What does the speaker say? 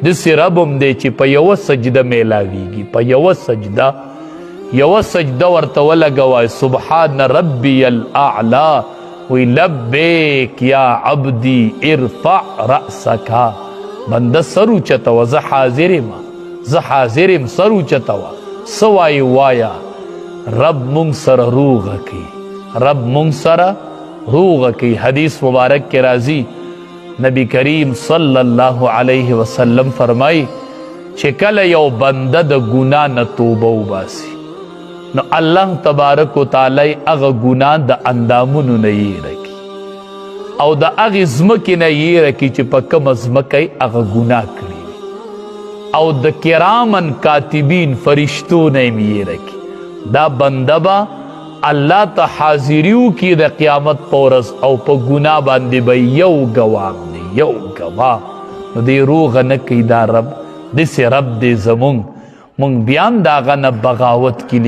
دسی ربم دی چې په یوه سجده میلاویږي، په یوه سجده ورته ولګوئ سبحان ربی الاعلی، وی لبیک یا عبدی ارفع رأسکا، بنده سر اوچتوه، زه حاضرم سر اوچتوه، څه وایي وایا رب مونږ سره روغه کوي، رب مونږ سره روغه کوي. حدیث مبارک کې راځي نبی کریم صلی الله علیه وسلم فرمایي چې کله یو بنده د ګناه نه توبه وباسي نو الله تبارک وتعالی هغه ګناه د اندامونو نه یېره کړي او د هغې ځمکې نه یېره کړي چې په کومه ځمکه یې هغه ګناه کړي وي، او د کرامن کاتبین فرشتو نه یې یېره کړي. دا بنده به الله ته حاضریو کی د قیامت په ورځ او په ګناه باندې به یو ګواه دی، یو ګواه. نو دی روغه نه کوي دا رب، داسې رب دی زمونږ، مونږ بیا هم د هغه نه بغاوت کې